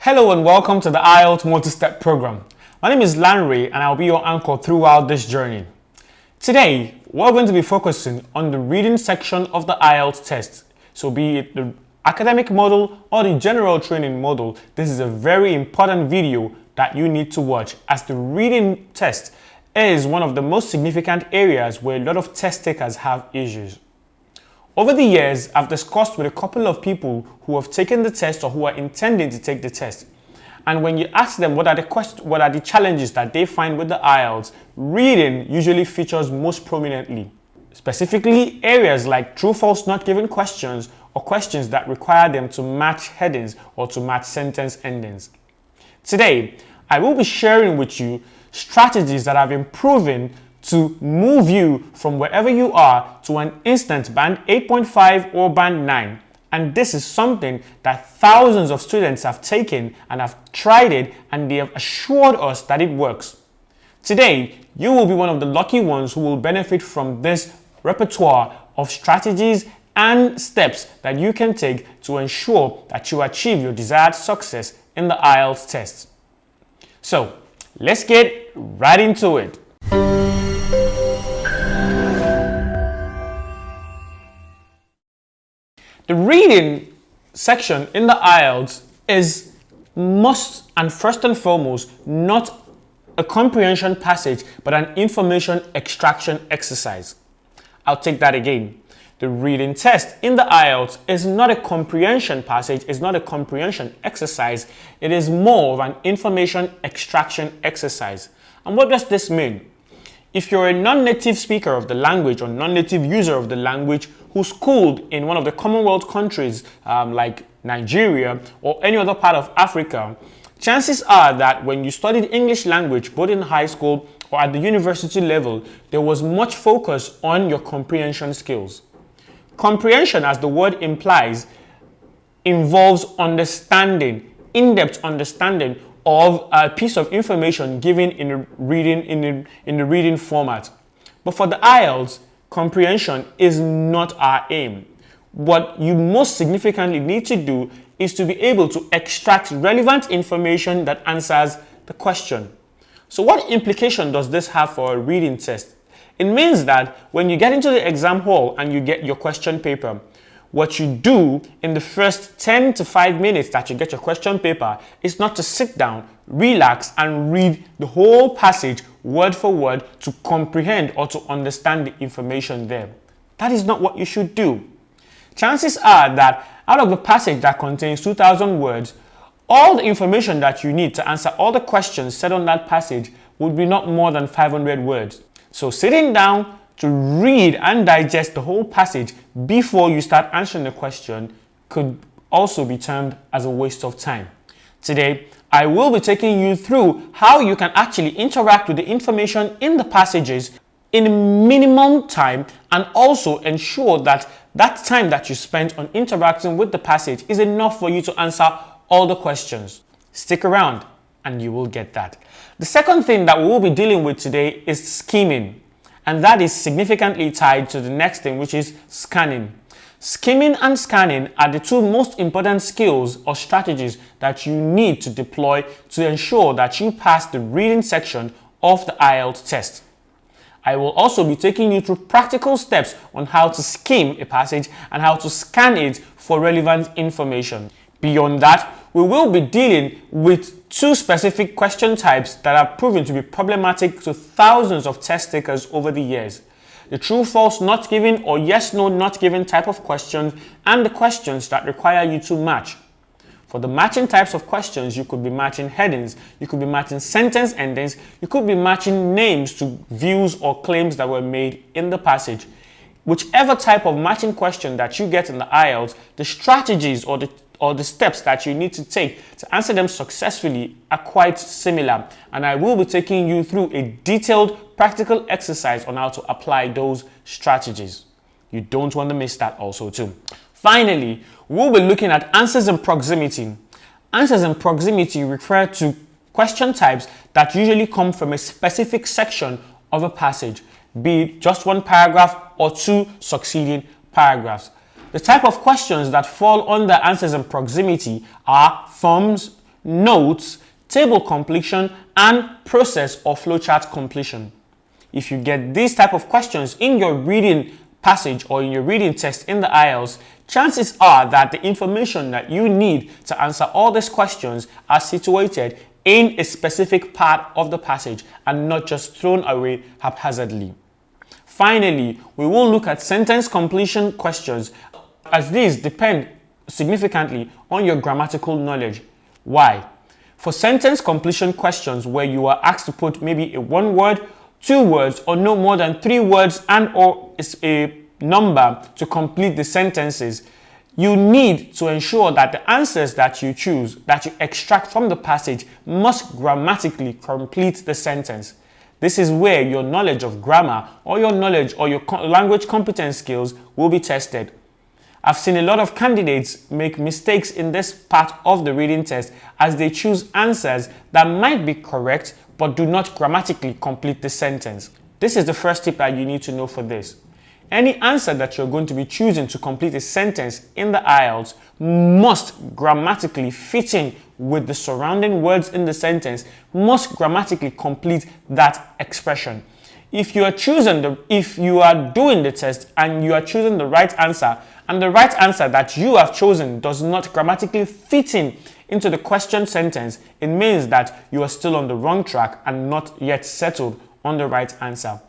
Hello and welcome to the IELTS multi-step program. My name is Lanre and I'll be your anchor throughout this journey. Today, we're going to be focusing on the reading section of the IELTS test. So be it the academic model or the general training model, this is a very important video that you need to watch, as the reading test is one of the most significant areas where a lot of test takers have issues. Over the years, I've discussed with a couple of people who have taken the test or who are intending to take the test. And when you ask them what are the challenges that they find with the IELTS, reading usually features most prominently. Specifically, areas like true-false not given questions or questions that require them to match headings or to match sentence endings. Today, I will be sharing with you strategies that have been proven to move you from wherever you are to an instant band 8.5 or band 9. And this is something that thousands of students have taken and have tried it, and they have assured us that it works. Today, you will be one of the lucky ones who will benefit from this repertoire of strategies and steps that you can take to ensure that you achieve your desired success in the IELTS test. So, let's get right into it. The reading section in the IELTS is must and first and foremost not a comprehension passage but an information extraction exercise. I'll take that again. The reading test in the IELTS is not a comprehension passage, it's not a comprehension exercise, it is more of an information extraction exercise. And what does this mean? If you're a non-native speaker of the language or non-native user of the language who's schooled in one of the Commonwealth countries like Nigeria or any other part of Africa, chances are that when you studied English language both in high school or at the university level, there was much focus on your comprehension skills. Comprehension, as the word implies, involves understanding, in-depth understanding of a piece of information given in the reading format. But for the IELTS, comprehension is not our aim. What you most significantly need to do is to be able to extract relevant information that answers the question. So what implication does this have for a reading test? It means that when you get into the exam hall and you get your question paper, what you do in the first 10 to 5 minutes that you get your question paper is not to sit down, relax, and read the whole passage word for word to comprehend or to understand the information there. That is not what you should do. Chances are that out of the passage that contains 2,000 words, all the information that you need to answer all the questions said on that passage would be not more than 500 words. So sitting down to read and digest the whole passage before you start answering the question could also be termed as a waste of time. Today, I will be taking you through how you can actually interact with the information in the passages in minimum time and also ensure that that time that you spent on interacting with the passage is enough for you to answer all the questions. Stick around and you will get that. The second thing that we will be dealing with today is skimming. And that is significantly tied to the next thing, which is scanning. Skimming and scanning are the two most important skills or strategies that you need to deploy to ensure that you pass the reading section of the IELTS test. I will also be taking you through practical steps on how to skim a passage and how to scan it for relevant information. Beyond that, we will be dealing with two specific question types that have proven to be problematic to thousands of test takers over the years. The true, false, not given or yes, no, not given type of questions, and the questions that require you to match. For the matching types of questions, you could be matching headings, you could be matching sentence endings, you could be matching names to views or claims that were made in the passage. Whichever type of matching question that you get in the IELTS, the strategies or the steps that you need to take to answer them successfully are quite similar, and I will be taking you through a detailed practical exercise on how to apply those strategies. You don't want to miss that also too. Finally, we'll be looking at answers in proximity. Answers in proximity refer to question types that usually come from a specific section of a passage, be it just one paragraph or two succeeding paragraphs. The type of questions that fall under answers in proximity are forms, notes, table completion, and process or flowchart completion. If you get these type of questions in your reading passage or in your reading test in the IELTS, chances are that the information that you need to answer all these questions are situated in a specific part of the passage and not just thrown away haphazardly. Finally, we will look at sentence completion questions, as these depend significantly on your grammatical knowledge. Why? For sentence completion questions where you are asked to put maybe a 1 word, 2 words, or no more than 3 words and or a number to complete the sentences, you need to ensure that the answers that you choose, that you extract from the passage, must grammatically complete the sentence. This is where your knowledge of grammar or your knowledge or your language competence skills will be tested. I've seen a lot of candidates make mistakes in this part of the reading test as they choose answers that might be correct but do not grammatically complete the sentence. This is the first tip that you need to know for this. Any answer that you're going to be choosing to complete a sentence in the IELTS must grammatically fit in with the surrounding words in the sentence, must grammatically complete that expression. If you are doing the test and you are choosing the right answer, and the right answer that you have chosen does not grammatically fit into the question sentence, it means that you are still on the wrong track and not yet settled on the right answer.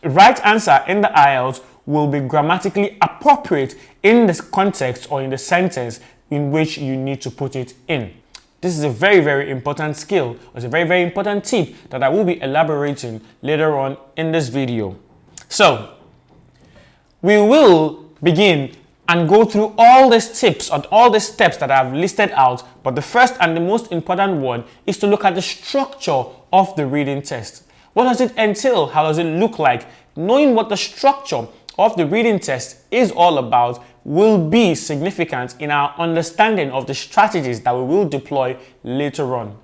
The right answer in the IELTS will be grammatically appropriate in the context or in the sentence in which you need to put it in. This is a very, very important skill. It's a very, very important tip that I will be elaborating later on in this video. So, we will begin and go through all these tips and all the steps that I've listed out, but the first and the most important one is to look at the structure of the reading test. What does it entail? How does it look like? Knowing what the structure of the reading test is all about will be significant in our understanding of the strategies that we will deploy later on.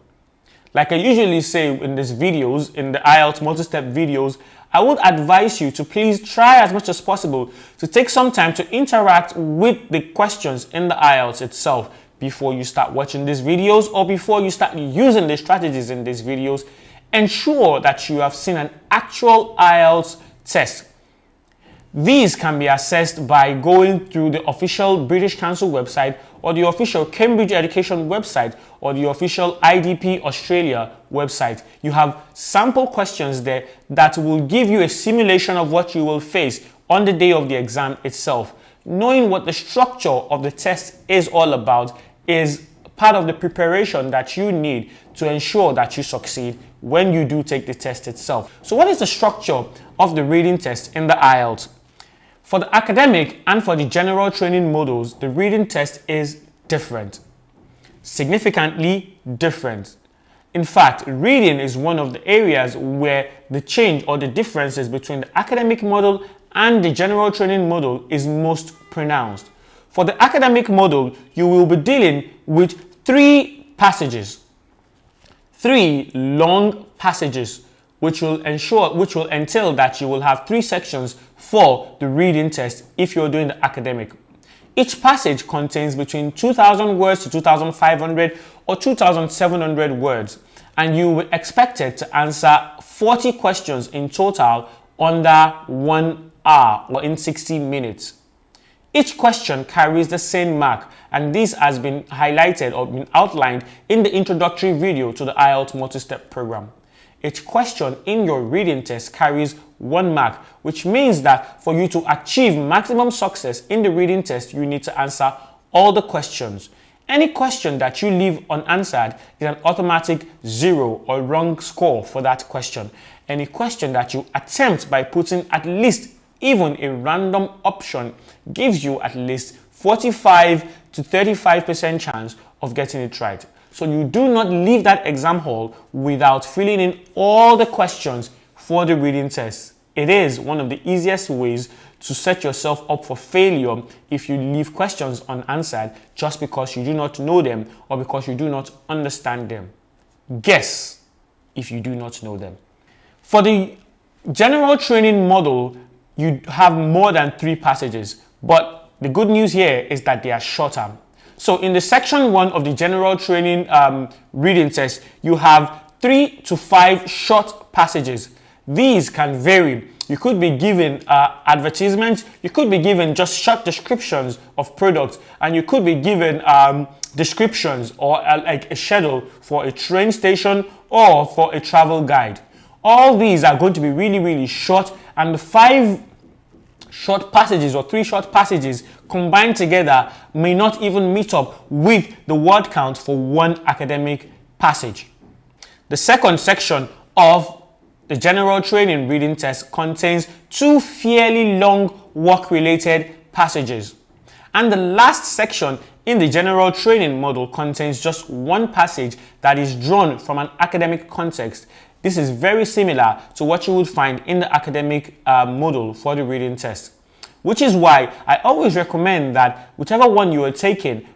Like I usually say in these videos, in the IELTS multi-step videos, I would advise you to please try as much as possible to take some time to interact with the questions in the IELTS itself before you start watching these videos or before you start using the strategies in these videos. Ensure that you have seen an actual IELTS test. These can be assessed by going through the official British Council website or the official Cambridge Education website or the official IDP Australia website. You have sample questions there that will give you a simulation of what you will face on the day of the exam itself. Knowing what the structure of the test is all about is part of the preparation that you need to ensure that you succeed when you do take the test itself. So what is the structure of the reading test in the IELTS? For the academic and for the general training modules, the reading test is different. Significantly different. In fact, reading is one of the areas where the change or the differences between the academic module and the general training module is most pronounced. For the academic module, you will be dealing with 3 passages. 3 long passages which will entail that you will have 3 sections for the reading test if you're doing the academic. Each passage contains between 2,000 words to 2,500 or 2,700 words, and you will be expected to answer 40 questions in total under 1 hour or in 60 minutes. Each question carries the same mark, and this has been highlighted or been outlined in the introductory video to the IELTS multi-step program. Each question in your reading test carries 1 mark, which means that for you to achieve maximum success in the reading test, you need to answer all the questions. Any question that you leave unanswered is an automatic 0 or wrong score for that question. Any question that you attempt by putting at least even a random option gives you at least 45 to 35% chance of getting it right. So you do not leave that exam hall without filling in all the questions for the reading test. It is one of the easiest ways to set yourself up for failure if you leave questions unanswered just because you do not know them or because you do not understand them. Guess if you do not know them. For the general training model, you have more than 3 passages, but the good news here is that they are shorter. So in the section 1 of the general training reading test, you have 3 to 5 short passages. These can vary. You could be given advertisements, you could be given just short descriptions of products, and you could be given descriptions or like a schedule for a train station or for a travel guide. All these are going to be really, really short, and the 5 short passages or 3 short passages combined together may not even meet up with the word count for one academic passage. The second section of the general training reading test contains 2 fairly long work-related passages. And the last section in the general training module contains just 1 passage that is drawn from an academic context. This is very similar to what you would find in the academic module for the reading test, which is why I always recommend that whichever one you are taking,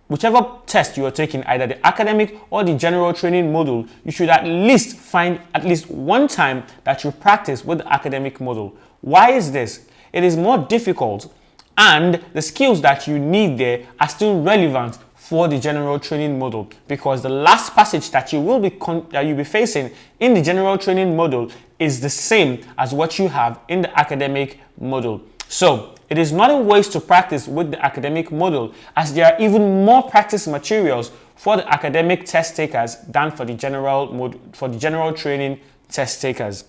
whichever test you are taking, either the academic or the general training module, you should at least find at least 1 time that you practice with the academic module. Why is this? It is more difficult, and the skills that you need there are still relevant for the general training module, because the last passage that you will be facing in the general training module is the same as what you have in the academic module. So it is not a waste to practice with the academic module, as there are even more practice materials for the academic test takers than for the general training test takers.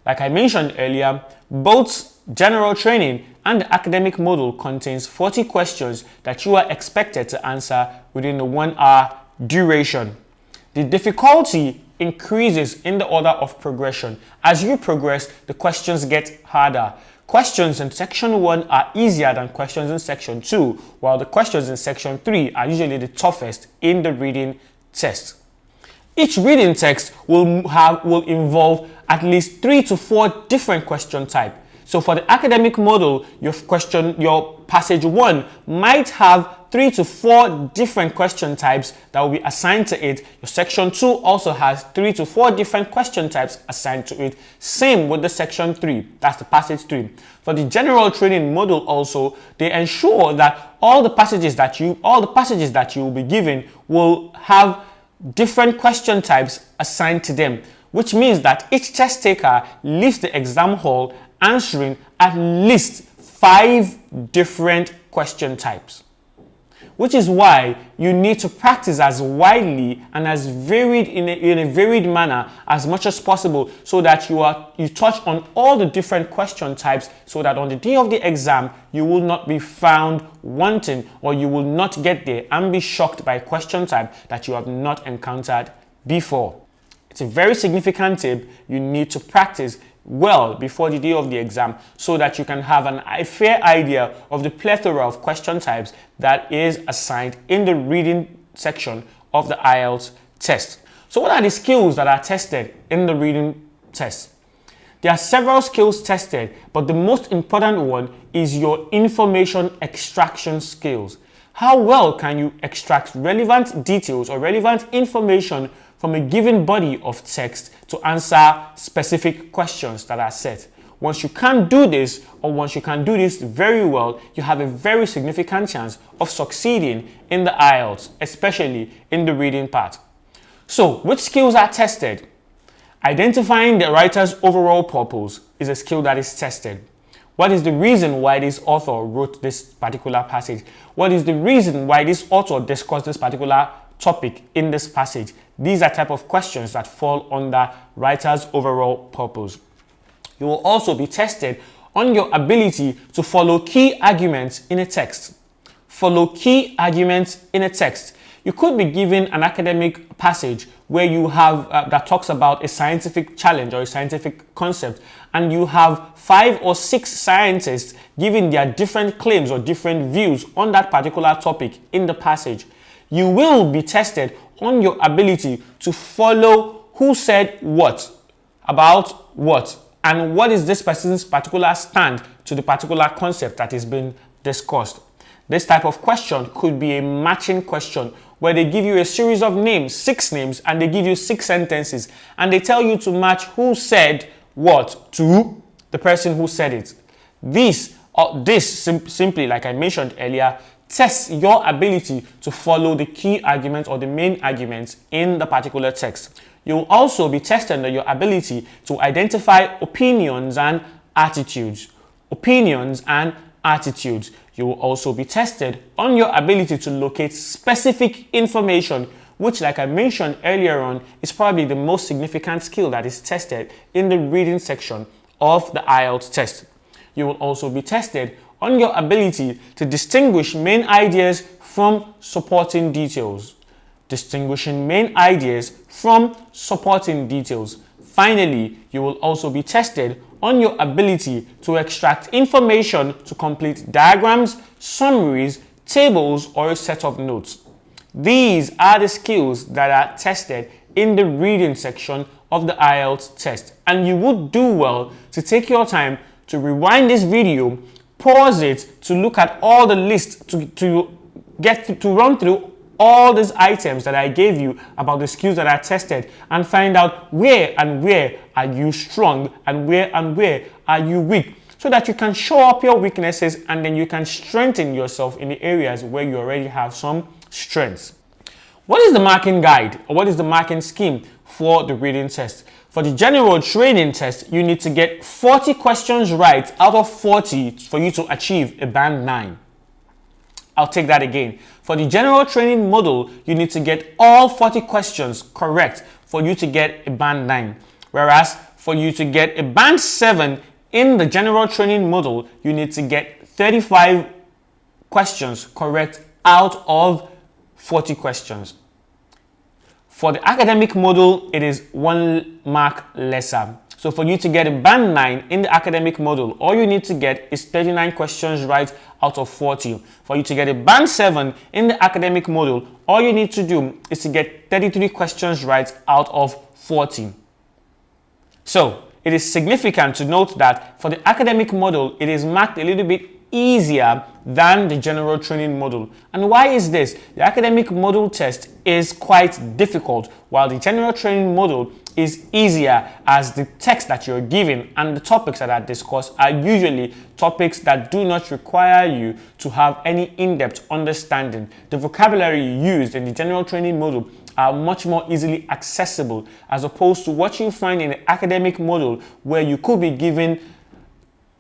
Like I mentioned earlier, both general training and the academic module contains 40 questions that you are expected to answer within the 1 hour duration. The difficulty increases in the order of progression. As you progress, the questions get harder. Questions in section 1 are easier than questions in section 2, while the questions in section 3 are usually the toughest in the reading test. Each reading text will involve at least 3 to 4 different question types. So for the academic module, your passage 1 might have 3 to 4 different question types that will be assigned to it. Your section 2 also has 3 to 4 different question types assigned to it. Same with the section 3, that's the passage 3. For the general training module also, they ensure that all the passages that you will be given will have different question types assigned to them, which means that each test taker leaves the exam hall answering at least 5 different question types, which is why you need to practice as widely and as varied in a varied manner as much as possible, so that you touch on all the different question types, so that on the day of the exam you will not be found wanting, or you will not get there and be shocked by a question type that you have not encountered before. It's a very significant tip. You need to practice well before the day of the exam, so that you can have a fair idea of the plethora of question types that is assigned in the reading section of the IELTS test. So what are the skills that are tested in the reading test? There are several skills tested, but the most important one is your information extraction skills. How well can you extract relevant details or relevant information from a given body of text to answer specific questions that are set? Once you can do this, or once you can do this very well, you have a very significant chance of succeeding in the IELTS, especially in the reading part. So, which skills are tested? Identifying the writer's overall purpose is a skill that is tested. What is the reason why this author wrote this particular passage? What is the reason why this author discussed this particular topic in this passage? These are type of questions that fall under writer's overall purpose. You will also be tested on your ability to follow key arguments in a text. Follow key arguments in a text. You could be given an academic passage where you have that talks about a scientific challenge or a scientific concept, and you have 5 or 6 scientists giving their different claims or different views on that particular topic in the passage. You will be tested on your ability to follow who said what, about what, and what is this person's particular stand to the particular concept that is being discussed. This type of question could be a matching question, where they give you a series of names, 6 names, and they give you 6 sentences, and they tell you to match who said what to the person who said it. Simply, like I mentioned earlier, tests your ability to follow the key arguments or the main arguments in the particular text. You will also be tested on your ability to identify opinions and attitudes. Opinions and attitudes. You will also be tested on your ability to locate specific information, which, like I mentioned earlier on, is probably the most significant skill that is tested in the reading section of the IELTS test. You will also be tested on your ability to distinguish main ideas from supporting details. Distinguishing main ideas from supporting details. Finally, you will also be tested on your ability to extract information to complete diagrams, summaries, tables, or a set of notes. These are the skills that are tested in the reading section of the IELTS test. And you would do well to take your time to rewind this video, pause it to look at all the lists, to run through all these items that I gave you about the skills that are tested and find out where are you strong and where are you weak, so that you can show up your weaknesses and then you can strengthen yourself in the areas where you already have some strengths. What is the marking guide, or what is the marking scheme for the reading test? For the general training test, you need to get 40 questions right out of 40 for you to achieve a band 9. I'll take that again. For the general training module, you need to get all 40 questions correct for you to get a band 9. Whereas for you to get a band 7 in the general training module, you need to get 35 questions correct out of 40 questions. For the academic module, it is 1 mark lesser. So for you to get a band 9 in the academic module, all you need to get is 39 questions right out of 40. For you to get a band 7 in the academic module, all you need to do is to get 33 questions right out of 40. So it is significant to note that for the academic module, it is marked a little bit easier than the general training module. And why is this? The academic module test is quite difficult, while the general training module is easier, as the text that you're given and the topics that are discussed are usually topics that do not require you to have any in-depth understanding. The vocabulary used in the general training module are much more easily accessible, as opposed to what you find in the academic module, where you could be given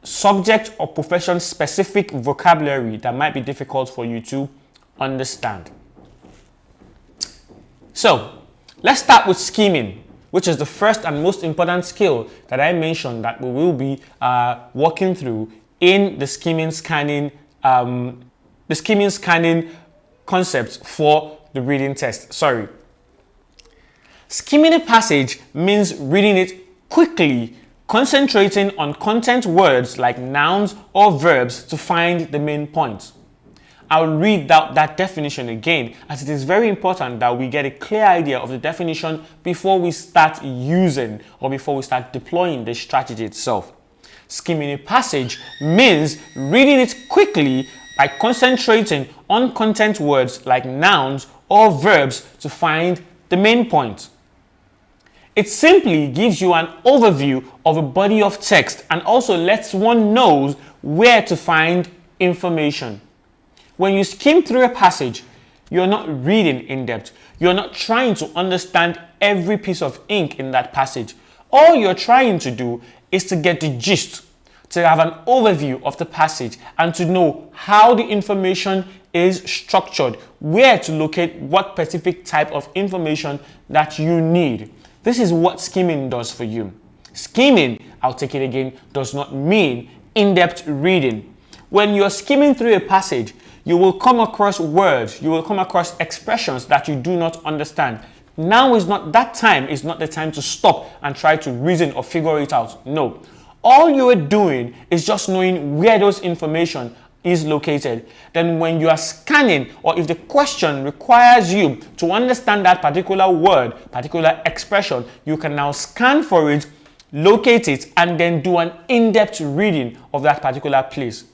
subject or profession specific vocabulary that might be difficult for you to understand. So let's start with scheming, which is the first and most important skill that I mentioned that we will be walking through in the scheming scanning concepts for the reading test. Skimming a passage means reading it quickly, concentrating on content words like nouns or verbs to find the main point. I'll read that definition again, as it is very important that we get a clear idea of the definition before we start using or before we start deploying the strategy itself. Skimming a passage means reading it quickly by concentrating on content words like nouns or verbs to find the main point. It simply gives you an overview of a body of text and also lets one know where to find information. When you skim through a passage, you're not reading in depth. You're not trying to understand every piece of ink in that passage. All you're trying to do is to get the gist, to have an overview of the passage and to know how the information is structured, where to locate what specific type of information that you need. This is what skimming does for you. Skimming, I'll take it again, does not mean in-depth reading. When you're skimming through a passage, you will come across words, you will come across expressions that you do not understand. Now is not that time, is not the time to stop and try to reason or figure it out. No. All you are doing is just knowing where those information is located. Then when you are scanning, or if the question requires you to understand that particular word, particular expression, you can now scan for it, locate it, and then do an in-depth reading of that particular place.